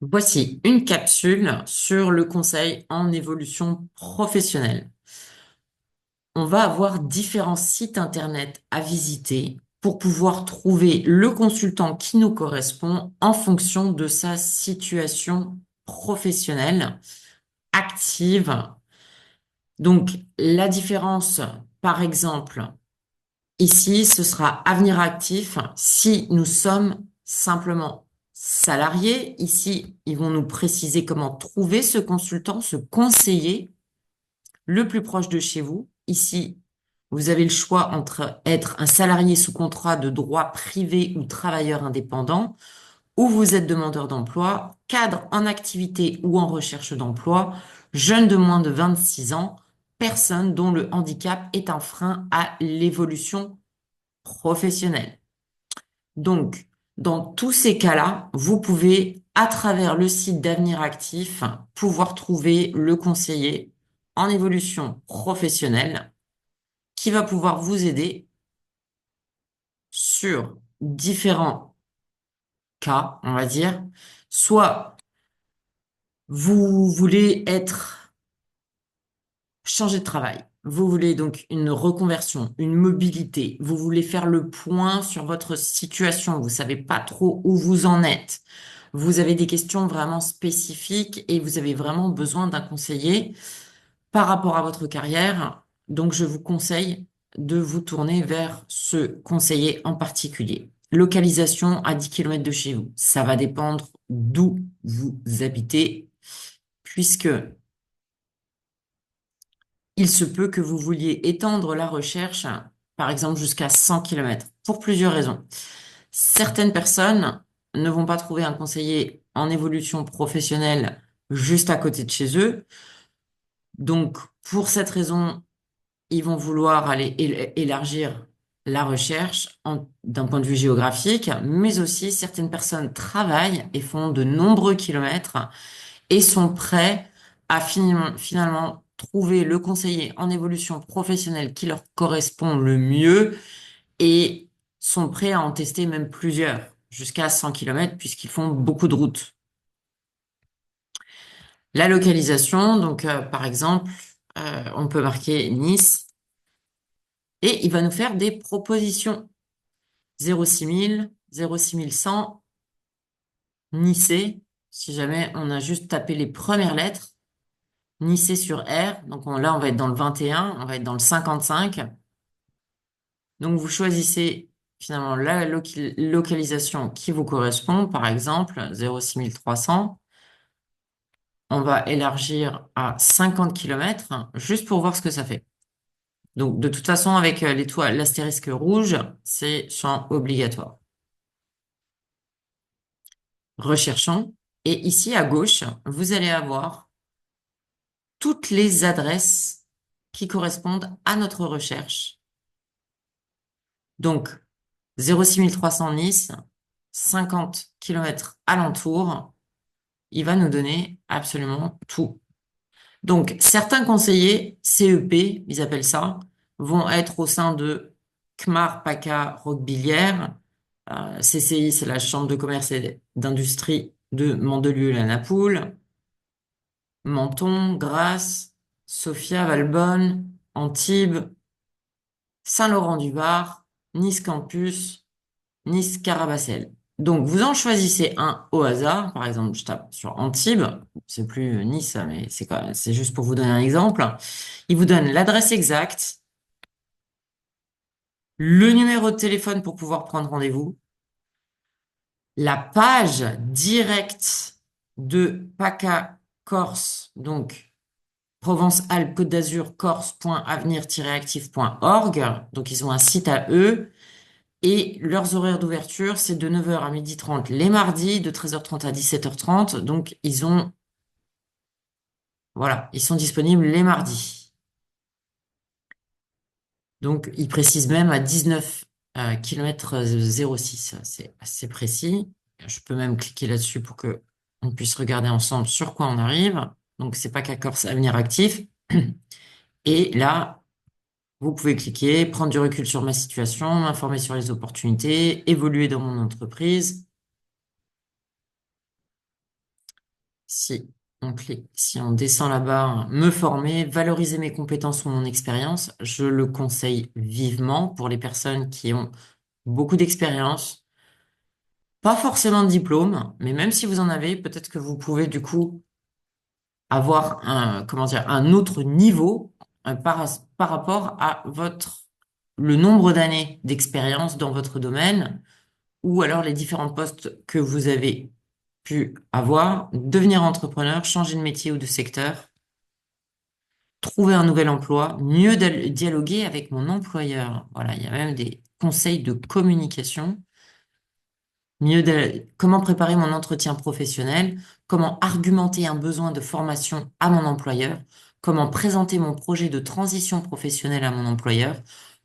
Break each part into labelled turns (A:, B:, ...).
A: Voici une capsule sur le conseil en évolution professionnelle. On va avoir différents sites internet à visiter pour pouvoir trouver le consultant qui nous correspond en fonction de sa situation professionnelle active. Donc, la différence, par exemple, ici, ce sera Avenir Actif si nous sommes simplement salariés. Ici, ils vont nous préciser comment trouver ce consultant, ce conseiller le plus proche de chez vous. Ici, vous avez le choix entre être un salarié sous contrat de droit privé ou travailleur indépendant, ou vous êtes demandeur d'emploi, cadre en activité ou en recherche d'emploi, jeune de moins de 26 ans, personne dont le handicap est un frein à l'évolution professionnelle. Donc, dans tous ces cas-là, vous pouvez, à travers le site d'Avenir Actif, pouvoir trouver le conseiller en évolution professionnelle qui va pouvoir vous aider sur différents cas, on va dire. Soit vous voulez changer de travail. Vous voulez donc une reconversion, une mobilité. Vous voulez faire le point sur votre situation. Vous savez pas trop où vous en êtes. Vous avez des questions vraiment spécifiques et vous avez vraiment besoin d'un conseiller par rapport à votre carrière. Donc, je vous conseille de vous tourner vers ce conseiller en particulier. Localisation à 10 km de chez vous. Ça va dépendre d'où vous habitez, puisque il se peut que vous vouliez étendre la recherche, par exemple, jusqu'à 100 km, pour plusieurs raisons. Certaines personnes ne vont pas trouver un conseiller en évolution professionnelle juste à côté de chez eux. Donc, pour cette raison, ils vont vouloir aller élargir la recherche d'un point de vue géographique, mais aussi certaines personnes travaillent et font de nombreux kilomètres et sont prêts à finalement trouver le conseiller en évolution professionnelle qui leur correspond le mieux et sont prêts à en tester même plusieurs, jusqu'à 100 km, puisqu'ils font beaucoup de routes. La localisation, donc par exemple, on peut marquer Nice et il va nous faire des propositions. 06000, 06100, Nice, si jamais on a juste tapé les premières lettres. Nice sur R, donc là on va être dans le 21, on va être dans le 55. Donc vous choisissez finalement la localisation qui vous correspond, par exemple 06300. On va élargir à 50 km juste pour voir ce que ça fait. Donc de toute façon avec l'étoile, l'astérisque rouge, c'est champ obligatoire. Recherchons et ici à gauche, vous allez avoir toutes les adresses qui correspondent à notre recherche. Donc 06300 Nice, 50 km alentour, il va nous donner absolument tout. Donc, certains conseillers, CEP, ils appellent ça, vont être au sein de CMAR, PACA, Roquebillière. CCI, c'est la Chambre de commerce et d'industrie de Mandelieu-la-Napoule. Menton, Grasse, Sofia, Valbonne, Antibes, Saint-Laurent-du-Var, Nice Campus, Nice Carabacel. Donc, vous en choisissez un au hasard. Par exemple, je tape sur Antibes. C'est plus Nice, mais c'est juste pour vous donner un exemple. Il vous donne l'adresse exacte, le numéro de téléphone pour pouvoir prendre rendez-vous, la page directe de PACA Corse, donc Provence-Alpes-Côte d'Azur, corse.avenir-actif.org. Donc, ils ont un site à eux. Et leurs horaires d'ouverture, c'est de 9 heures à 12h30 les mardis, de 13h30 à 17h30. Donc, voilà, ils sont disponibles les mardis. Donc, ils précisent même à 19 km 06. C'est assez précis. Je peux même cliquer là-dessus pour que on puisse regarder ensemble sur quoi on arrive. Donc, c'est pas qu'à Corse Avenir Actif. Et là, vous pouvez cliquer, prendre du recul sur ma situation, m'informer sur les opportunités, évoluer dans mon entreprise. Si si on descend là-bas, me former, valoriser mes compétences ou mon expérience, je le conseille vivement pour les personnes qui ont beaucoup d'expérience, pas forcément de diplôme, mais même si vous en avez, peut-être que vous pouvez du coup avoir comment dire, un autre niveau par rapport à le nombre d'années d'expérience dans votre domaine ou alors les différents postes que vous avez pu avoir, devenir entrepreneur, changer de métier ou de secteur, trouver un nouvel emploi, mieux dialoguer avec mon employeur. Voilà, il y a même des conseils de communication. Comment préparer mon entretien professionnel, comment argumenter un besoin de formation à mon employeur, comment présenter mon projet de transition professionnelle à mon employeur,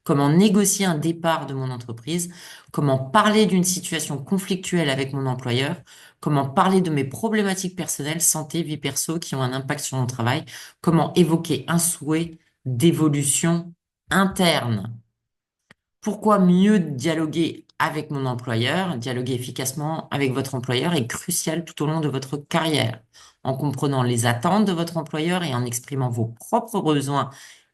A: comment négocier un départ de mon entreprise, comment parler d'une situation conflictuelle avec mon employeur, comment parler de mes problématiques personnelles, santé, vie perso qui ont un impact sur mon travail, comment évoquer un souhait d'évolution interne. Pourquoi mieux dialoguer avec mon employeur? Dialoguer efficacement avec votre employeur est crucial tout au long de votre carrière. En comprenant les attentes de votre employeur et en exprimant vos propres besoins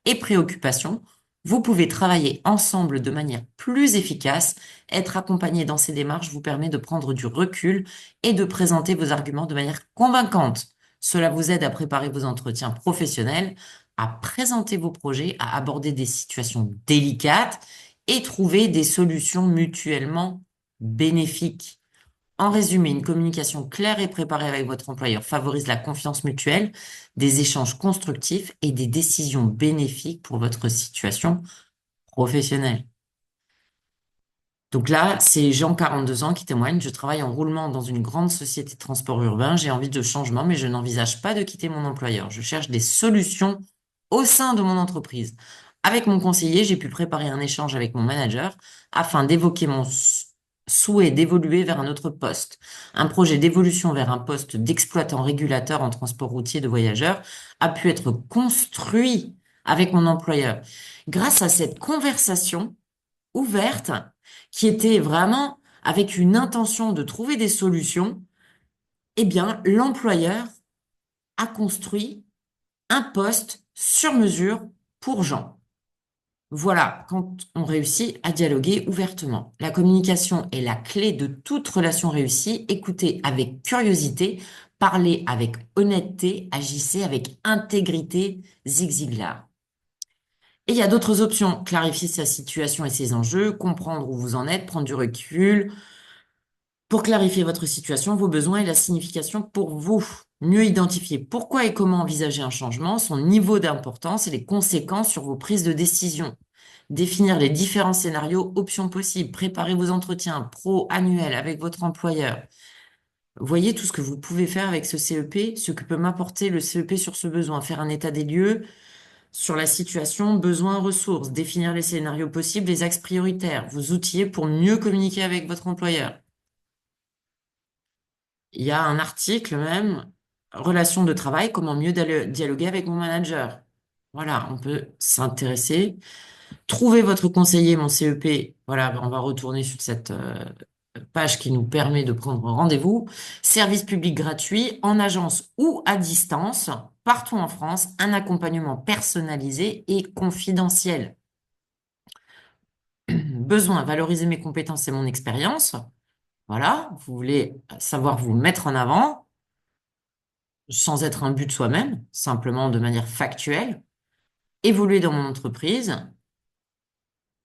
A: et préoccupations, vous pouvez travailler ensemble de manière plus efficace. Être accompagné dans ces démarches vous permet de prendre du recul et de présenter vos arguments de manière convaincante. Cela vous aide à préparer vos entretiens professionnels, à présenter vos projets, à aborder des situations délicates et trouver des solutions mutuellement bénéfiques. En résumé, une communication claire et préparée avec votre employeur favorise la confiance mutuelle, des échanges constructifs et des décisions bénéfiques pour votre situation professionnelle. Donc là, c'est Jean, 42 ans, qui témoigne. Je travaille en roulement dans une grande société de transport urbain. J'ai envie de changement, mais je n'envisage pas de quitter mon employeur. Je cherche des solutions au sein de mon entreprise. Avec mon conseiller, j'ai pu préparer un échange avec mon manager afin d'évoquer mon souhait d'évoluer vers un autre poste. Un projet d'évolution vers un poste d'exploitant régulateur en transport routier de voyageurs a pu être construit avec mon employeur. Grâce à cette conversation ouverte, qui était vraiment avec une intention de trouver des solutions, eh bien, l'employeur a construit un poste sur mesure pour Jean. Voilà, quand on réussit à dialoguer ouvertement. La communication est la clé de toute relation réussie. Écoutez avec curiosité, parlez avec honnêteté, agissez avec intégrité, Zig Ziglar. Et il y a d'autres options. Clarifier sa situation et ses enjeux, comprendre où vous en êtes, prendre du recul, pour clarifier votre situation, vos besoins et la signification pour vous. Mieux identifier pourquoi et comment envisager un changement, son niveau d'importance et les conséquences sur vos prises de décision. Définir les différents scénarios, options possibles, préparer vos entretiens pro annuels avec votre employeur. Voyez tout ce que vous pouvez faire avec ce CEP, ce que peut m'apporter le CEP sur ce besoin, faire un état des lieux sur la situation, besoins, ressources, définir les scénarios possibles, les axes prioritaires, vous outiller pour mieux communiquer avec votre employeur. Il y a un article même, relations de travail, comment mieux dialoguer avec mon manager. Voilà, on peut s'intéresser. Trouvez votre conseiller, mon CEP. Voilà, on va retourner sur cette page qui nous permet de prendre rendez-vous. Service public gratuit, en agence ou à distance, partout en France, un accompagnement personnalisé et confidentiel. Besoin, valoriser mes compétences et mon expérience. Voilà, vous voulez savoir vous mettre en avant, sans être un but de soi-même, simplement de manière factuelle, évoluer dans mon entreprise.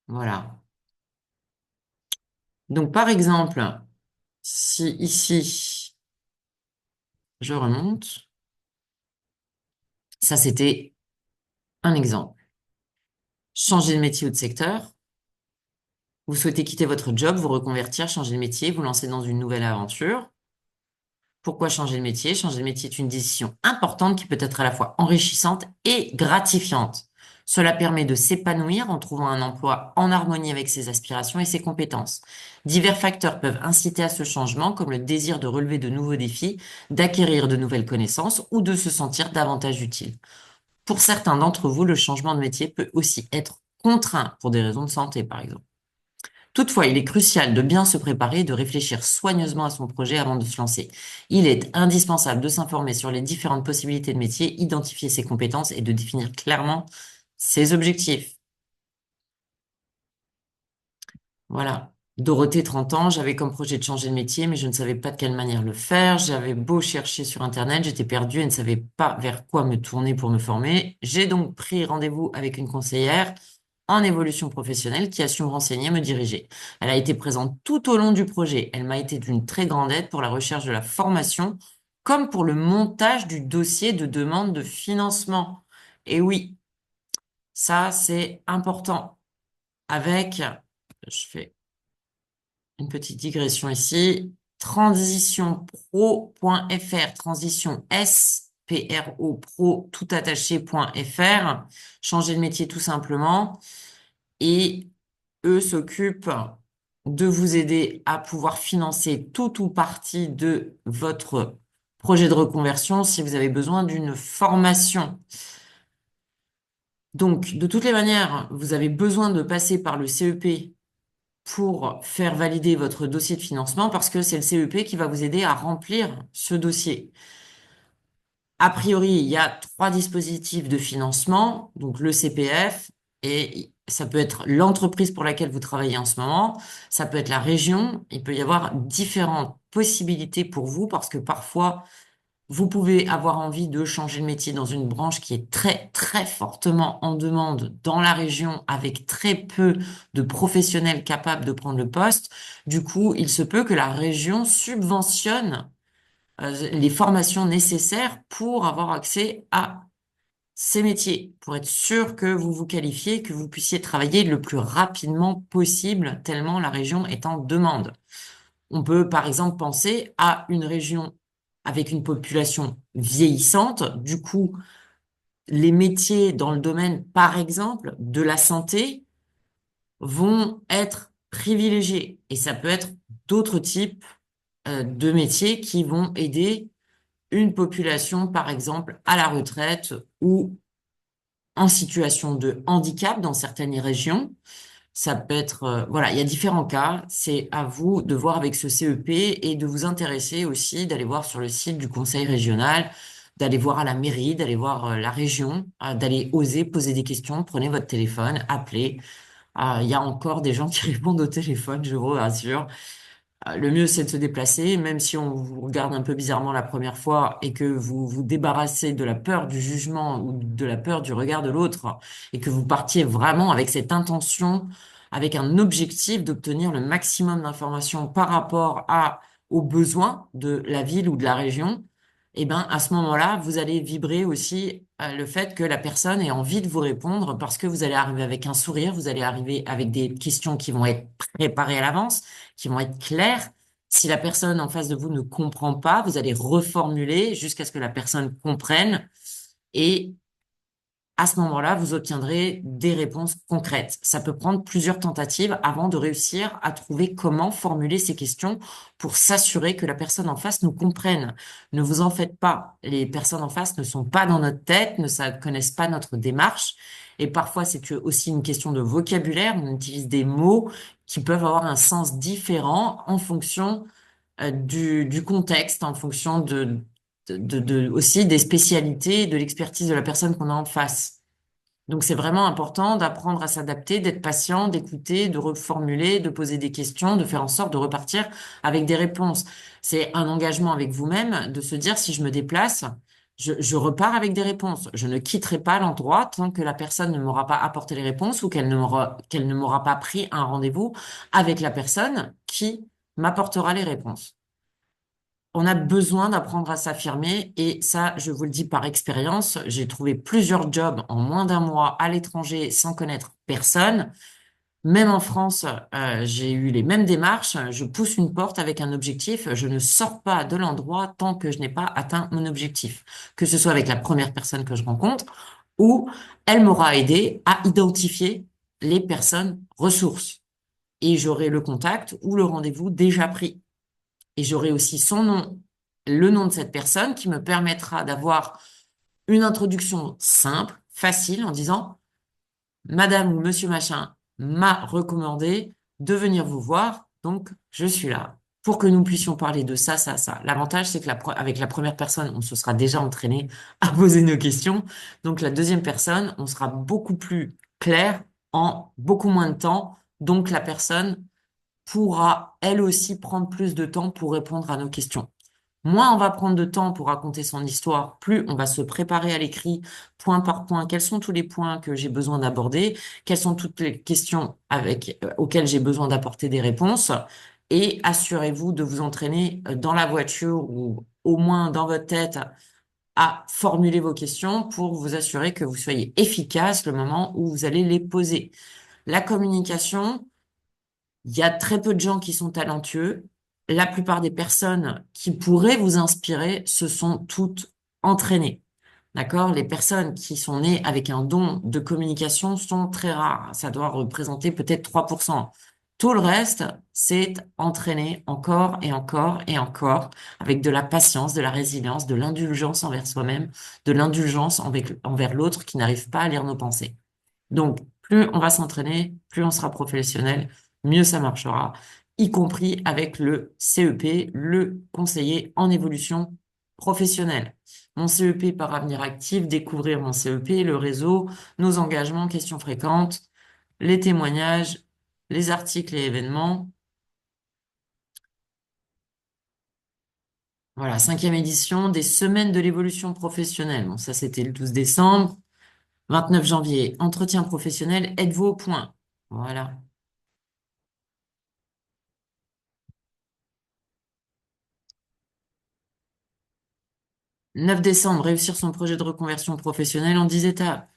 A: Voilà. Donc, par exemple, si ici, je remonte, ça c'était un exemple. Changer de métier ou de secteur. Vous souhaitez quitter votre job, vous reconvertir, changer de métier, vous lancer dans une nouvelle aventure. Pourquoi changer de métier? Changer de métier est une décision importante qui peut être à la fois enrichissante et gratifiante. Cela permet de s'épanouir en trouvant un emploi en harmonie avec ses aspirations et ses compétences. Divers facteurs peuvent inciter à ce changement, comme le désir de relever de nouveaux défis, d'acquérir de nouvelles connaissances ou de se sentir davantage utile. Pour certains d'entre vous, le changement de métier peut aussi être contraint pour des raisons de santé, par exemple. Toutefois, il est crucial de bien se préparer et de réfléchir soigneusement à son projet avant de se lancer. Il est indispensable de s'informer sur les différentes possibilités de métier, identifier ses compétences et de définir clairement ses objectifs. Voilà. Dorothée, 30 ans, j'avais comme projet de changer de métier, mais je ne savais pas de quelle manière le faire. J'avais beau chercher sur Internet, j'étais perdue et ne savais pas vers quoi me tourner pour me former. J'ai donc pris rendez-vous avec une conseillère en évolution professionnelle qui a su me renseigner, me diriger. Elle a été présente tout au long du projet. Elle m'a été d'une très grande aide pour la recherche de la formation, comme pour le montage du dossier de demande de financement. Et oui, ça, c'est important. Avec, je fais une petite digression ici. Transitionpro.fr, transition S-P-R-O, pro, tout attaché.fr. Changer de métier tout simplement. Et eux s'occupent de vous aider à pouvoir financer tout ou partie de votre projet de reconversion si vous avez besoin d'une formation. Donc, de toutes les manières, vous avez besoin de passer par le CEP pour faire valider votre dossier de financement parce que c'est le CEP qui va vous aider à remplir ce dossier. A priori, il y a trois dispositifs de financement, donc le CPF, et ça peut être l'entreprise pour laquelle vous travaillez en ce moment, ça peut être la région, il peut y avoir différentes possibilités pour vous parce que parfois, vous pouvez avoir envie de changer de métier dans une branche qui est très, très fortement en demande dans la région avec très peu de professionnels capables de prendre le poste. Du coup, il se peut que la région subventionne les formations nécessaires pour avoir accès à ces métiers, pour être sûr que vous vous qualifiez, que vous puissiez travailler le plus rapidement possible, tellement la région est en demande. On peut par exemple penser à une région avec une population vieillissante. Du coup, les métiers dans le domaine, par exemple, de la santé vont être privilégiés. Et ça peut être d'autres types de métiers qui vont aider une population, par exemple, à la retraite ou en situation de handicap dans certaines régions. Ça peut être, voilà, il y a différents cas. C'est à vous de voir avec ce CEP et de vous intéresser aussi, d'aller voir sur le site du conseil régional, d'aller voir à la mairie, d'aller voir la région, d'aller oser poser des questions. Prenez votre téléphone, appelez. Il y a encore des gens qui répondent au téléphone, je vous rassure. Le mieux, c'est de se déplacer, même si on vous regarde un peu bizarrement la première fois et que vous vous débarrassez de la peur du jugement ou de la peur du regard de l'autre et que vous partiez vraiment avec cette intention, avec un objectif d'obtenir le maximum d'informations par rapport aux besoins de la ville ou de la région, eh ben, à ce moment-là, vous allez vibrer aussi le fait que la personne ait envie de vous répondre parce que vous allez arriver avec un sourire, vous allez arriver avec des questions qui vont être préparées à l'avance, qui vont être claires. Si la personne en face de vous ne comprend pas, vous allez reformuler jusqu'à ce que la personne comprenne. Et à ce moment-là, vous obtiendrez des réponses concrètes. Ça peut prendre plusieurs tentatives avant de réussir à trouver comment formuler ces questions pour s'assurer que la personne en face nous comprenne. Ne vous en faites pas. Les personnes en face ne sont pas dans notre tête, connaissent pas notre démarche. Et parfois, aussi une question de vocabulaire. On utilise des mots qui peuvent avoir un sens différent en fonction du contexte, en fonction aussi des spécialités et de l'expertise de la personne qu'on a en face. Donc c'est vraiment important d'apprendre à s'adapter, d'être patient, d'écouter, de reformuler, de poser des questions, de faire en sorte de repartir avec des réponses. C'est un engagement avec vous-même de se dire si je me déplace, je repars avec des réponses. Je ne quitterai pas l'endroit tant que la personne ne m'aura pas apporté les réponses ou qu'elle ne m'aura pas pris un rendez-vous avec la personne qui m'apportera les réponses. On a besoin d'apprendre à s'affirmer et ça, je vous le dis par expérience, j'ai trouvé plusieurs jobs en moins d'un mois à l'étranger sans connaître personne. Même en France, j'ai eu les mêmes démarches. Je pousse une porte avec un objectif. Je ne sors pas de l'endroit tant que je n'ai pas atteint mon objectif. Que ce soit avec la première personne que je rencontre ou elle m'aura aidé à identifier les personnes ressources. Et j'aurai le contact ou le rendez-vous déjà pris. Et j'aurai aussi son nom, le nom de cette personne qui me permettra d'avoir une introduction simple, facile, en disant Madame ou Monsieur Machin m'a recommandé de venir vous voir. Donc, je suis là pour que nous puissions parler de ça, ça, ça. L'avantage, c'est que avec la première personne, on se sera déjà entraîné à poser nos questions. Donc, la deuxième personne, on sera beaucoup plus clair en beaucoup moins de temps. Donc, la personne pourra, elle aussi, prendre plus de temps pour répondre à nos questions. Moins on va prendre de temps pour raconter son histoire, plus on va se préparer à l'écrit, point par point, quels sont tous les points que j'ai besoin d'aborder, quelles sont toutes les questions auxquelles j'ai besoin d'apporter des réponses, et assurez-vous de vous entraîner dans la voiture ou au moins dans votre tête à formuler vos questions pour vous assurer que vous soyez efficace le moment où vous allez les poser. La communication, il y a très peu de gens qui sont talentueux. La plupart des personnes qui pourraient vous inspirer se sont toutes entraînées. D'accord? Les personnes qui sont nées avec un don de communication sont très rares. Ça doit représenter peut-être 3%. Tout le reste, c'est entraîné encore et encore et encore avec de la patience, de la résilience, de l'indulgence envers soi-même, de l'indulgence envers l'autre qui n'arrive pas à lire nos pensées. Donc, plus on va s'entraîner, plus on sera professionnel, mieux ça marchera, y compris avec le CEP, le conseiller en évolution professionnelle. Mon CEP par Avenir Actif, découvrir mon CEP, le réseau, nos engagements, questions fréquentes, les témoignages, les articles et événements. Voilà, cinquième édition des Semaines de l'évolution professionnelle. Bon, ça, c'était le 12 décembre. 29 janvier, entretien professionnel, êtes-vous au point? Voilà. 9 décembre, réussir son projet de reconversion professionnelle en 10 étapes.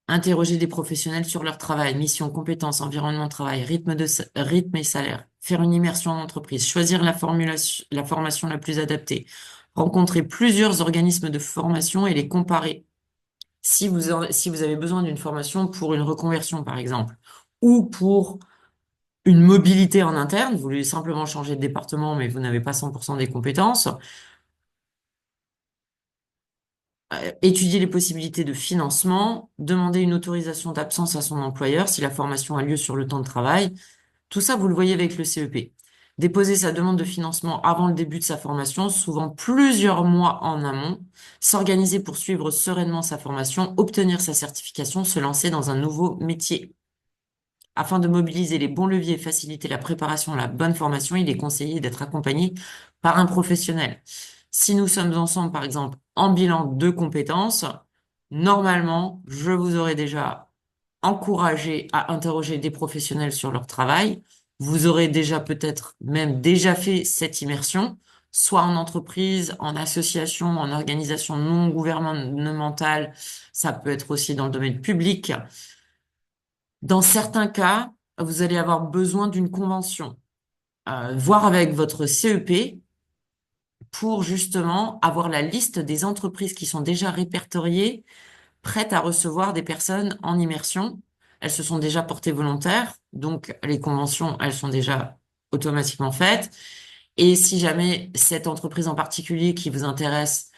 A: Interroger des professionnels sur leur travail, mission, compétences, environnement de travail, rythme et salaire. Faire une immersion en entreprise. Choisir la formation la plus adaptée. Rencontrer plusieurs organismes de formation et les comparer. Si vous avez besoin d'une formation pour une reconversion, par exemple, ou pour une mobilité en interne, vous voulez simplement changer de département, mais vous n'avez pas 100% des compétences, étudier les possibilités de financement, demander une autorisation d'absence à son employeur si la formation a lieu sur le temps de travail. Tout ça, vous le voyez avec le CEP. Déposer sa demande de financement avant le début de sa formation, souvent plusieurs mois en amont. S'organiser pour suivre sereinement sa formation, obtenir sa certification, se lancer dans un nouveau métier. Afin de mobiliser les bons leviers et faciliter la préparation à la bonne formation, il est conseillé d'être accompagné par un professionnel. Si nous sommes ensemble, par exemple, en bilan de compétences, normalement, je vous aurais déjà encouragé à interroger des professionnels sur leur travail. Vous aurez déjà peut-être même déjà fait cette immersion, soit en entreprise, en association, en organisation non gouvernementale. Ça peut être aussi dans le domaine public. Dans certains cas, vous allez avoir besoin d'une convention. Voir avec votre CEP pour justement avoir la liste des entreprises qui sont déjà répertoriées, prêtes à recevoir des personnes en immersion. Elles se sont déjà portées volontaires, donc les conventions, elles sont déjà automatiquement faites. Et si jamais cette entreprise en particulier qui vous intéresse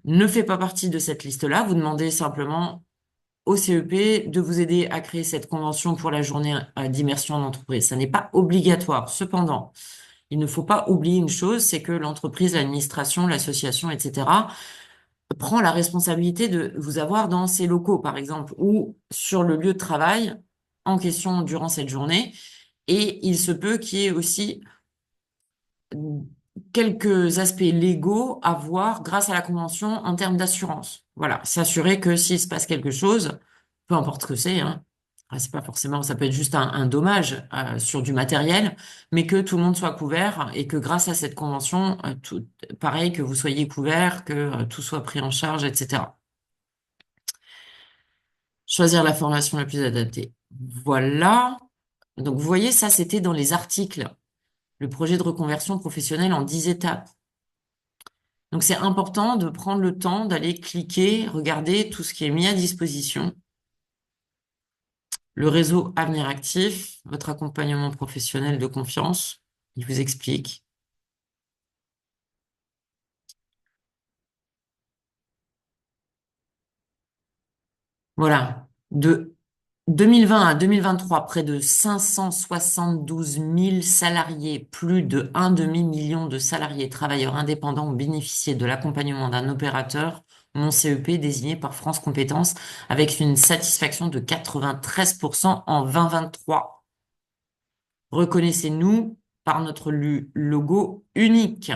A: ne fait pas partie de cette liste-là, vous demandez simplement au CEP de vous aider à créer cette convention pour la journée d'immersion en entreprise. Ça n'est pas obligatoire. Cependant, il ne faut pas oublier une chose, c'est que l'entreprise, l'administration, l'association, etc., prend la responsabilité de vous avoir dans ses locaux, par exemple, ou sur le lieu de travail en question durant cette journée. Et il se peut qu'il y ait aussi quelques aspects légaux à voir grâce à la convention en termes d'assurance. Voilà, s'assurer que s'il se passe quelque chose, peu importe ce que c'est, hein, c'est pas forcément, ça peut être juste un dommage sur du matériel, mais que tout le monde soit couvert et que grâce à cette convention, pareil, que vous soyez couvert, que tout soit pris en charge, etc. Choisir la formation la plus adaptée. Voilà. Donc, vous voyez, ça, c'était dans les articles. Le projet de reconversion professionnelle en 10 étapes. Donc, c'est important de prendre le temps d'aller cliquer, regarder tout ce qui est mis à disposition. Le réseau Avenir Actif, votre accompagnement professionnel de confiance, il vous explique. Voilà. 2020 à 2023, près de 572 000 salariés, plus de un demi-million de salariés travailleurs indépendants ont bénéficié de l'accompagnement d'un opérateur, mon CEP, désigné par France Compétences, avec une satisfaction de 93% en 2023. Reconnaissez-nous par notre logo unique.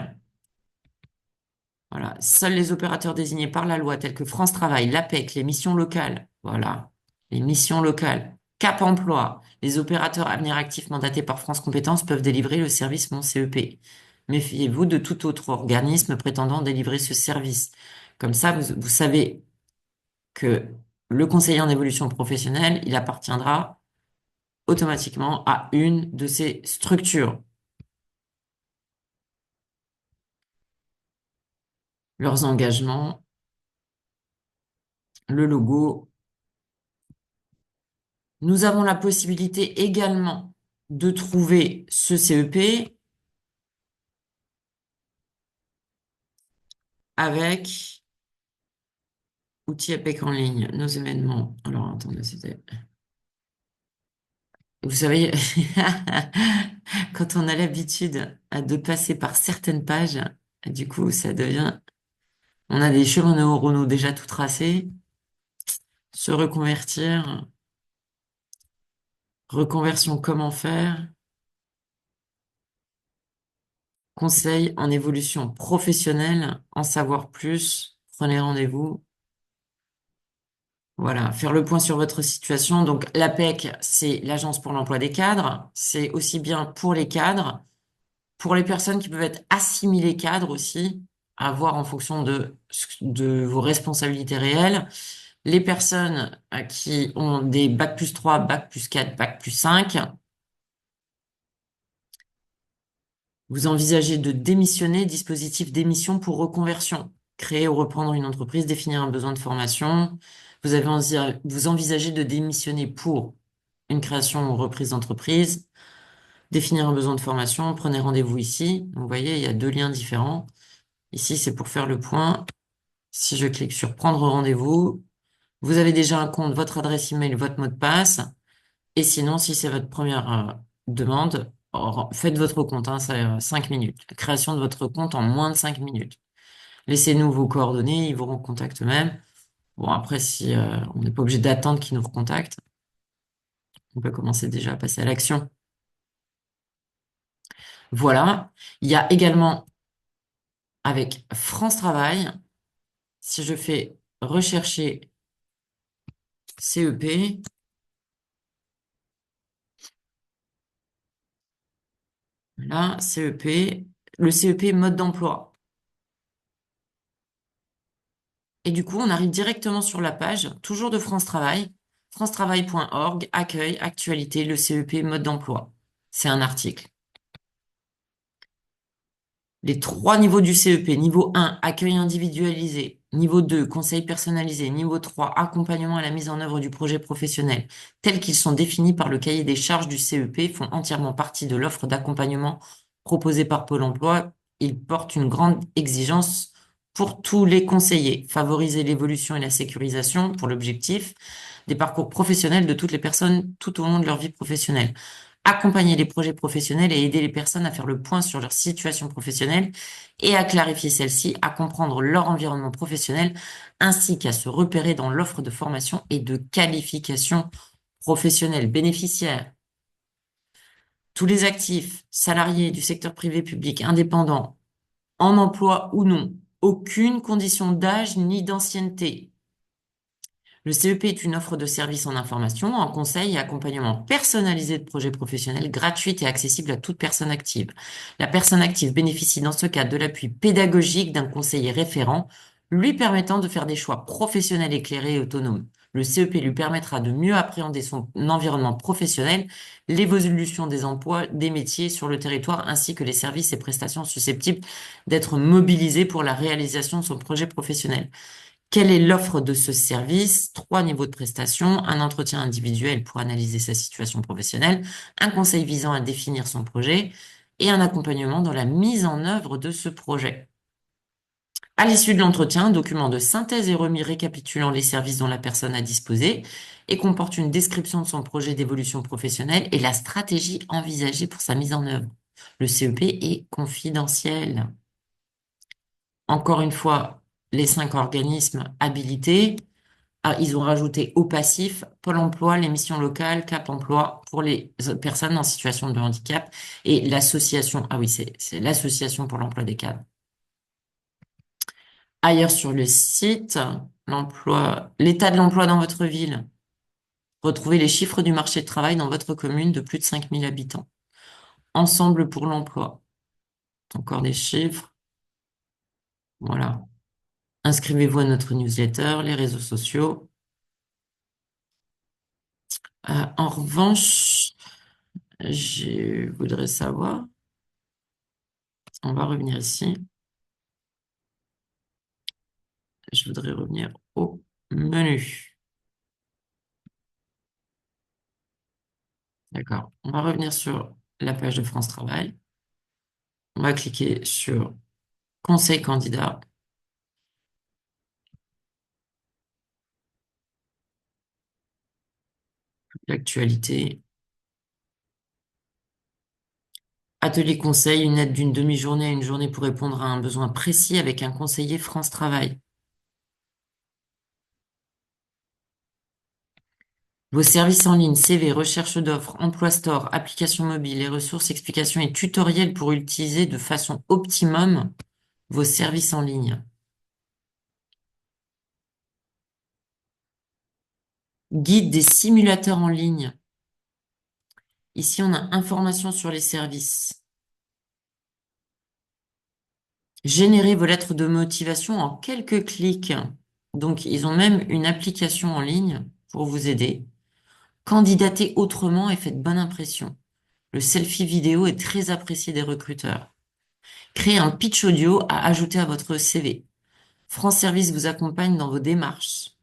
A: Voilà. Seuls les opérateurs désignés par la loi, tels que France Travail, l'APEC, les missions locales, voilà, les missions locales, Cap Emploi, les opérateurs avenir actifs mandatés par France Compétences peuvent délivrer le service Mon CEP. Méfiez-vous de tout autre organisme prétendant délivrer ce service. Comme ça, vous savez que le conseiller en évolution professionnelle, il appartiendra automatiquement à une de ces structures. Leurs engagements, le logo. Nous avons la possibilité également de trouver ce CEP avec outils APEC en ligne, nos événements. Alors, attendez, c'était... Vous savez, quand on a l'habitude de passer par certaines pages, du coup, ça devient... On a des chemins neuronaux déjà tout tracés. Se reconvertir, reconversion, comment faire? Conseil en évolution professionnelle, en savoir plus, prenez rendez-vous. Voilà, faire le point sur votre situation. Donc, l'APEC, c'est l'Agence pour l'emploi des cadres. C'est aussi bien pour les cadres, pour les personnes qui peuvent être assimilées cadres aussi, à voir en fonction de vos responsabilités réelles. Les personnes qui ont des bac+3, bac+4, bac+5, vous envisagez de démissionner, dispositif d'émission pour reconversion, créer ou reprendre une entreprise, définir un besoin de formation. Vous envisagez de démissionner pour une création ou reprise d'entreprise, définir un besoin de formation, prenez rendez-vous ici. Donc, vous voyez, il y a deux liens différents. Ici, c'est pour faire le point. Si je clique sur prendre rendez-vous, vous avez déjà un compte, votre adresse email, votre mot de passe. Et sinon, si c'est votre première demande, faites votre compte, hein, ça 5 minutes. La création de votre compte en moins de 5 minutes. Laissez-nous vos coordonnées, ils vous recontactent eux-mêmes. Bon, après, si on n'est pas obligé d'attendre qu'ils nous recontactent, on peut commencer déjà à passer à l'action. Voilà. Il y a également avec France Travail, si je fais rechercher CEP, là, CEP, le CEP mode d'emploi. Et du coup, on arrive directement sur la page, toujours de France Travail, francetravail.org, accueil, actualité, le CEP, mode d'emploi. C'est un article. Les trois niveaux du CEP. Niveau 1, accueil individualisé. Niveau 2, conseil personnalisé. Niveau 3, accompagnement à la mise en œuvre du projet professionnel. Tels qu'ils sont définis par le cahier des charges du CEP, font entièrement partie de l'offre d'accompagnement proposée par Pôle emploi. Ils portent une grande exigence pour tous les conseillers. Favoriser l'évolution et la sécurisation pour l'objectif des parcours professionnels de toutes les personnes tout au long de leur vie professionnelle, accompagner les projets professionnels et aider les personnes à faire le point sur leur situation professionnelle et à clarifier celle-ci, à comprendre leur environnement professionnel, ainsi qu'à se repérer dans l'offre de formation et de qualification professionnelle bénéficiaire. Tous les actifs, salariés du secteur privé, public, indépendants, en emploi ou non, aucune condition d'âge ni d'ancienneté. Le CEP est une offre de services en information, en conseil et accompagnement personnalisé de projets professionnels gratuite et accessible à toute personne active. La personne active bénéficie dans ce cadre de l'appui pédagogique d'un conseiller référent, lui permettant de faire des choix professionnels éclairés et autonomes. Le CEP lui permettra de mieux appréhender son environnement professionnel, l'évolution des emplois, des métiers sur le territoire, ainsi que les services et prestations susceptibles d'être mobilisés pour la réalisation de son projet professionnel. Quelle est l'offre de ce service? Trois niveaux de prestation, un entretien individuel pour analyser sa situation professionnelle, un conseil visant à définir son projet et un accompagnement dans la mise en œuvre de ce projet. À l'issue de l'entretien, un document de synthèse est remis récapitulant les services dont la personne a disposé et comporte une description de son projet d'évolution professionnelle et la stratégie envisagée pour sa mise en œuvre. Le CEP est confidentiel. Encore une fois, les 5 organismes habilités, ils ont rajouté au passif Pôle emploi, les missions locales, Cap emploi pour les personnes en situation de handicap et l'association, ah oui, c'est l'association pour l'emploi des cadres. Ailleurs sur le site, l'état de l'emploi dans votre ville. Retrouvez les chiffres du marché de travail dans votre commune de plus de 5000 habitants. Ensemble pour l'emploi. Encore des chiffres. Voilà. Inscrivez-vous à notre newsletter, les réseaux sociaux. En revanche, je voudrais savoir, on va revenir ici. Je voudrais revenir au menu. D'accord. On va revenir sur la page de France Travail. On va cliquer sur Conseil candidat, l'actualité. Atelier conseil, une aide d'une demi-journée à une journée pour répondre à un besoin précis avec un conseiller France Travail. Vos services en ligne, CV, recherche d'offres, emploi store, application mobile, les ressources, explications et tutoriels pour utiliser de façon optimum vos services en ligne. Guide des simulateurs en ligne. Ici, on a information sur les services. Générez vos lettres de motivation en quelques clics. Donc, ils ont même une application en ligne pour vous aider. Candidatez autrement et faites bonne impression. Le selfie vidéo est très apprécié des recruteurs. Créez un pitch audio à ajouter à votre CV. France Service vous accompagne dans vos démarches.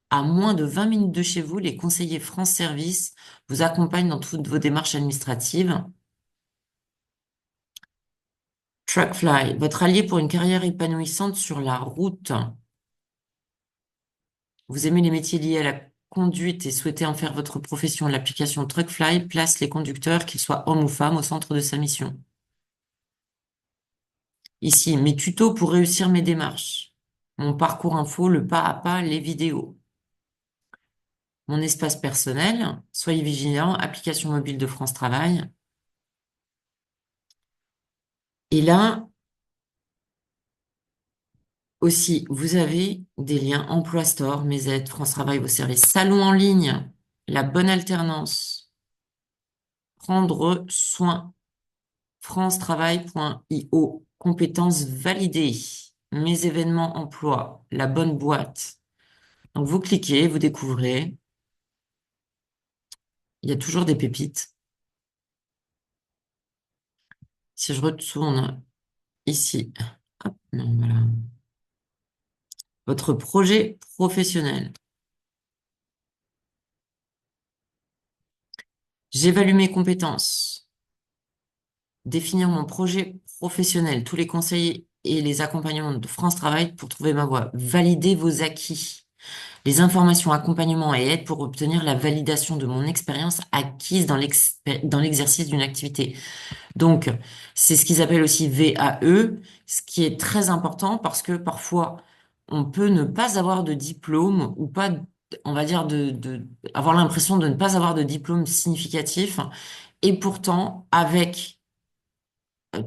A: À moins de 20 minutes de chez vous, les conseillers France Service vous accompagnent dans toutes vos démarches administratives. Trackfly, votre allié pour une carrière épanouissante sur la route. Vous aimez les métiers liés à la conduite et souhaitez en faire votre profession. L'application Truckfly place les conducteurs, qu'ils soient hommes ou femmes, au centre de sa mission. Ici, mes tutos pour réussir mes démarches. Mon parcours info, le pas à pas, les vidéos. Mon espace personnel, soyez vigilants, application mobile de France Travail. Et là, aussi, vous avez des liens Emploi Store, Mes aides, France Travail, vos services, salon en ligne, la bonne alternance, prendre soin, francetravail.io, compétences validées, mes événements emploi, la bonne boîte. Donc vous cliquez, vous découvrez, il y a toujours des pépites. Si je retourne ici, hop, non, voilà. Votre projet professionnel. J'évalue mes compétences. Définir mon projet professionnel, tous les conseils et les accompagnements de France Travail pour trouver ma voie. Valider vos acquis. Les informations, accompagnement et aide pour obtenir la validation de mon expérience acquise dans l'exercice d'une activité. Donc, c'est ce qu'ils appellent aussi VAE, ce qui est très important parce que parfois, on peut ne pas avoir de diplôme ou pas, on va dire, avoir l'impression de ne pas avoir de diplôme significatif. Et pourtant, avec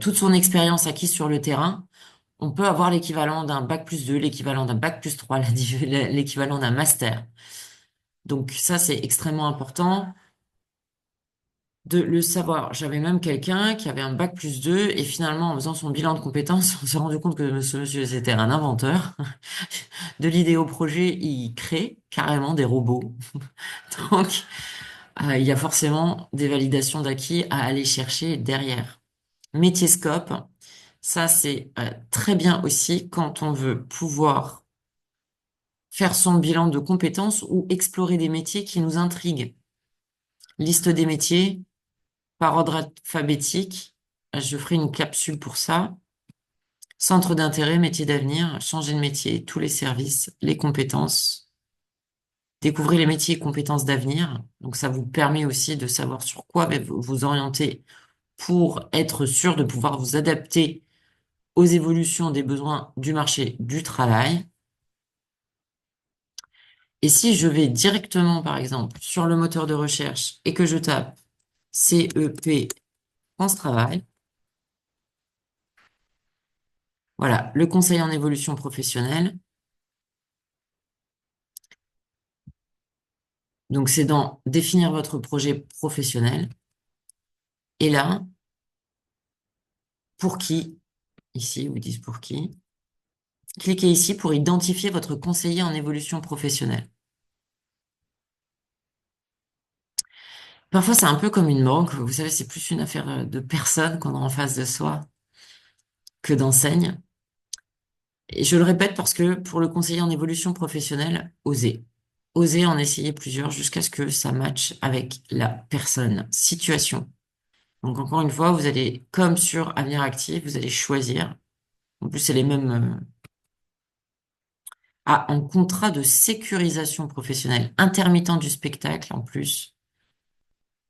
A: toute son expérience acquise sur le terrain, on peut avoir l'équivalent d'un bac+2, l'équivalent d'un bac+3, l'équivalent d'un master. Donc ça, c'est extrêmement important de le savoir. J'avais même quelqu'un qui avait un bac+2 et finalement, en faisant son bilan de compétences, on s'est rendu compte que ce monsieur, c'était un inventeur. De l'idée au projet, il crée carrément des robots. Donc, il y a forcément des validations d'acquis à aller chercher derrière. Métier-scope, ça c'est très bien aussi quand on veut pouvoir faire son bilan de compétences ou explorer des métiers qui nous intriguent. Liste des métiers par ordre alphabétique. Je ferai une capsule pour ça. Centre d'intérêt, métier d'avenir, changer de métier, tous les services, les compétences. Découvrez les métiers et compétences d'avenir. Donc, ça vous permet aussi de savoir sur quoi vous vous orienter pour être sûr de pouvoir vous adapter aux évolutions des besoins du marché du travail. Et si je vais directement, par exemple, sur le moteur de recherche et que je tape CEP France Travail, voilà, le conseil en évolution professionnelle. Donc, c'est dans définir votre projet professionnel. Et là, pour qui, ici, ils vous disent pour qui, cliquez ici pour identifier votre conseiller en évolution professionnelle. Parfois, c'est un peu comme une banque. Vous savez, c'est plus une affaire de personnes qu'on a en face de soi que d'enseignes. Et je le répète parce que pour le conseiller en évolution professionnelle, osez. Osez en essayer plusieurs jusqu'à ce que ça matche avec la personne, situation. Donc encore une fois, vous allez, comme sur Avenir Actif, vous allez choisir. En plus, c'est les mêmes. Ah, en contrat de sécurisation professionnelle, intermittent du spectacle en plus.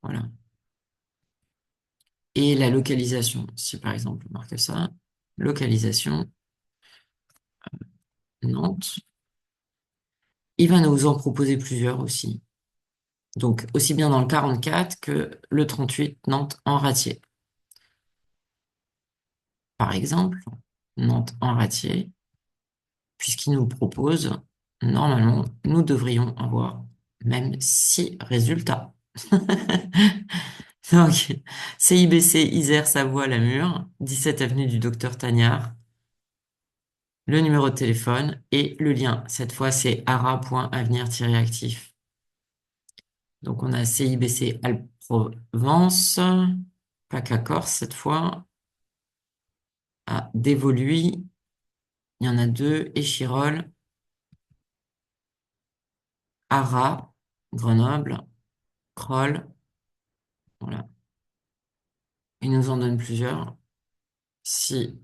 A: Voilà. Et la localisation. Si par exemple, on marque ça, localisation, Nantes. Il va nous en proposer plusieurs aussi. Donc, aussi bien dans le 44 que le 38, Nantes en Ratier. Par exemple, Nantes en Ratier, puisqu'il nous propose, normalement, nous devrions avoir même 6 résultats. Donc, CIBC Isère Savoie Lamur, 17 avenue du Docteur Tagnard, le numéro de téléphone et le lien. Cette fois, c'est ara.avenir-actif. Donc, on a CIBC Alpes-Provence, PACA Corse cette fois, à Dévoluy, il y en a deux, Échirolles, Arras, Grenoble, Crolles, voilà. Il nous en donne plusieurs. Si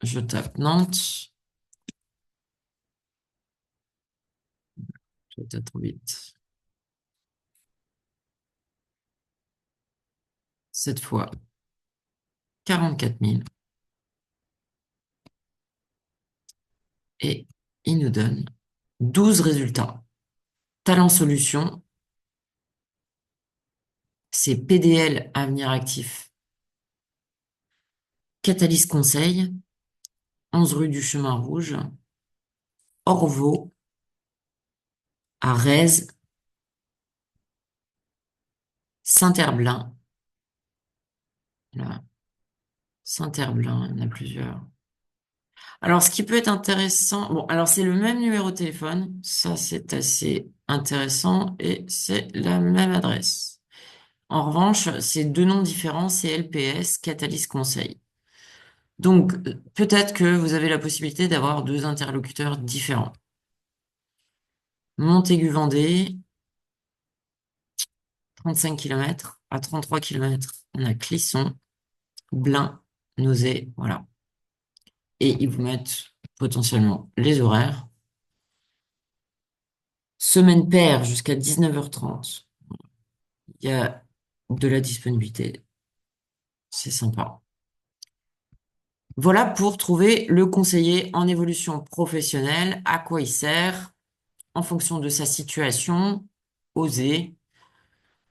A: je tape Nantes, je vais peut-être trop vite. Cette fois, 44 000. Et il nous donne 12 résultats. Talent Solution, c'est PDL Avenir Actif. Catalyse Conseil, 11 rue du Chemin Rouge, Orvaux, à Rèze, Saint-Herblain. Là, Saint-Herblain, il y en a plusieurs. Alors, ce qui peut être intéressant, bon, alors c'est le même numéro de téléphone, ça c'est assez intéressant et c'est la même adresse. En revanche, c'est deux noms différents, c'est LPS, Catalyse Conseil. Donc, peut-être que vous avez la possibilité d'avoir deux interlocuteurs différents. Montaigu-Vendée, 35 km. À 33 km, on a Clisson, Blain, Nozay, voilà. Et ils vous mettent potentiellement les horaires. Semaine paire jusqu'à 19h30. Il y a de la disponibilité. C'est sympa. Voilà pour trouver le conseiller en évolution professionnelle, à quoi il sert, en fonction de sa situation, oser,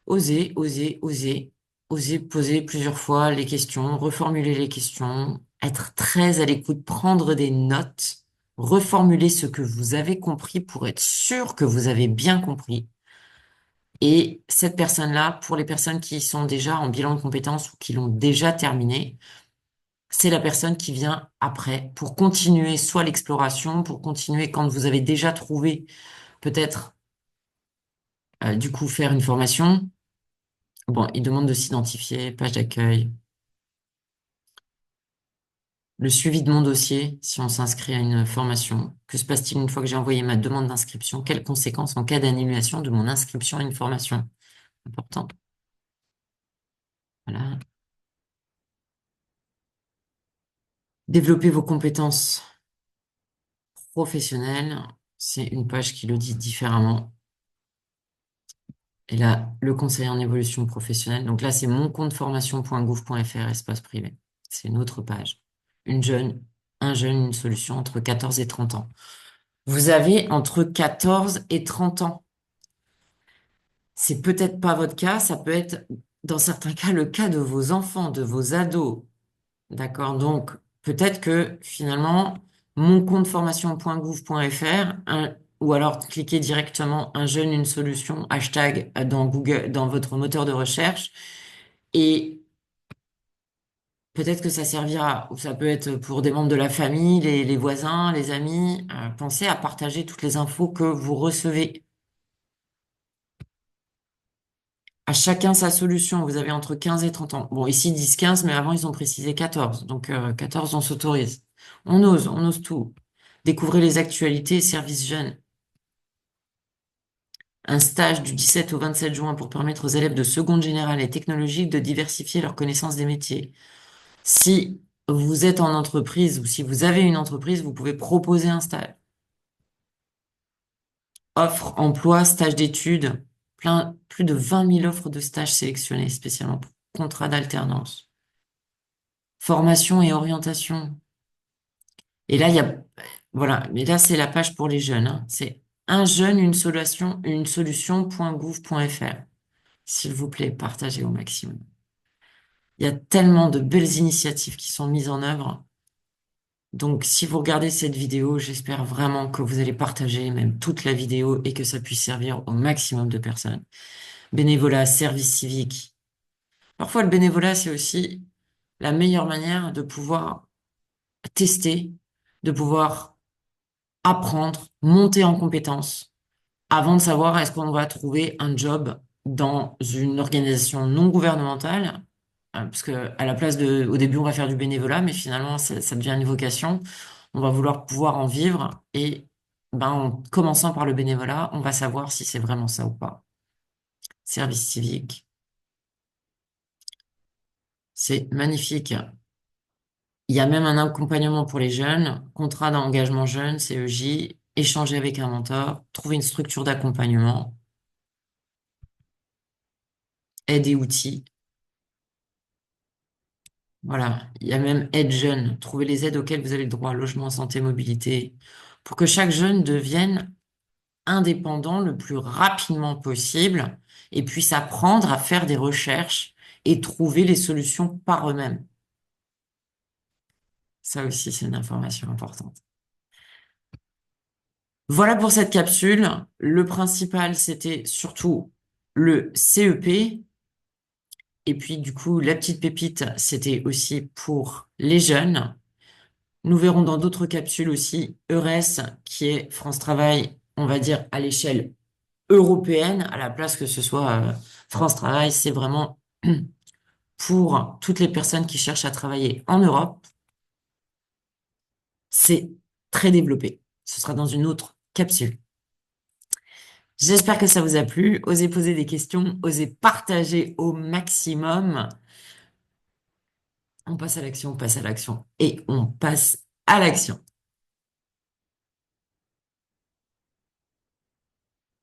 A: oser, oser, oser, oser poser plusieurs fois les questions, reformuler les questions, être très à l'écoute, prendre des notes, reformuler ce que vous avez compris pour être sûr que vous avez bien compris. Et cette personne-là, pour les personnes qui sont déjà en bilan de compétences ou qui l'ont déjà terminé, c'est la personne qui vient après pour continuer soit l'exploration, pour continuer quand vous avez déjà trouvé peut-être du coup faire une formation. Bon, il demande de s'identifier, page d'accueil, le suivi de mon dossier si on s'inscrit à une formation. Que se passe-t-il une fois que j'ai envoyé ma demande d'inscription? Quelles conséquences en cas d'annulation de mon inscription à une formation? Important. Voilà. Développer vos compétences professionnelles, c'est une page qui le dit différemment. Et là, le conseil en évolution professionnelle. Donc là, c'est moncompteformation.gouv.fr, espace privé. C'est une autre page. Une jeune, un jeune, une solution entre 14 et 30 ans. Vous avez entre 14 et 30 ans. C'est peut-être pas votre cas, ça peut être dans certains cas le cas de vos enfants, de vos ados. D'accord? Donc, peut-être que finalement, moncompteformation.gouv.fr, ou alors cliquez directement un jeune, une solution, hashtag dans Google, dans votre moteur de recherche, et peut-être que ça servira, ou ça peut être pour des membres de la famille, les voisins, les amis. Pensez à partager toutes les infos que vous recevez. À chacun sa solution. Vous avez entre 15 et 30 ans. Bon, ici, ils disent 15, mais avant, ils ont précisé 14. Donc, 14, on s'autorise. On ose tout. Découvrez les actualités et services jeunes. Un stage du 17 au 27 juin pour permettre aux élèves de seconde générale et technologique de diversifier leurs connaissances des métiers. Si vous êtes en entreprise ou si vous avez une entreprise, vous pouvez proposer un stage. Offre, emploi, stage d'études. Plus de 20 000 offres de stages sélectionnées spécialement pour contrat d'alternance. Formation et orientation. Et là, il y a, voilà, mais là, c'est la page pour les jeunes, hein. C'est un jeune, une solution.gouv.fr. S'il vous plaît, partagez au maximum. Il y a tellement de belles initiatives qui sont mises en œuvre. Donc, si vous regardez cette vidéo, j'espère vraiment que vous allez partager même toute la vidéo et que ça puisse servir au maximum de personnes. Bénévolat, service civique. Parfois, le bénévolat, c'est aussi la meilleure manière de pouvoir tester, de pouvoir apprendre, monter en compétences avant de savoir est-ce qu'on va trouver un job dans une organisation non gouvernementale, parce que à la place de, au début on va faire du bénévolat, mais finalement ça devient une vocation. On va vouloir pouvoir en vivre et ben, en commençant par le bénévolat, on va savoir si c'est vraiment ça ou pas. Service civique, c'est magnifique. Il y a même un accompagnement pour les jeunes, contrat d'engagement jeune, CEJ, échanger avec un mentor, trouver une structure d'accompagnement, aide et outils. Voilà, il y a même aide jeune, trouver les aides auxquelles vous avez le droit, logement, santé, mobilité, pour que chaque jeune devienne indépendant le plus rapidement possible et puisse apprendre à faire des recherches et trouver les solutions par eux-mêmes. Ça aussi, c'est une information importante. Voilà pour cette capsule. Le principal, c'était surtout le CEP. Et puis, du coup, la petite pépite, c'était aussi pour les jeunes. Nous verrons dans d'autres capsules aussi EURES, qui est France Travail, on va dire, à l'échelle européenne, à la place que ce soit France Travail, c'est vraiment pour toutes les personnes qui cherchent à travailler en Europe. C'est très développé. Ce sera dans une autre capsule. J'espère que ça vous a plu. Osez poser des questions, osez partager au maximum. On passe à l'action, on passe à l'action et on passe à l'action.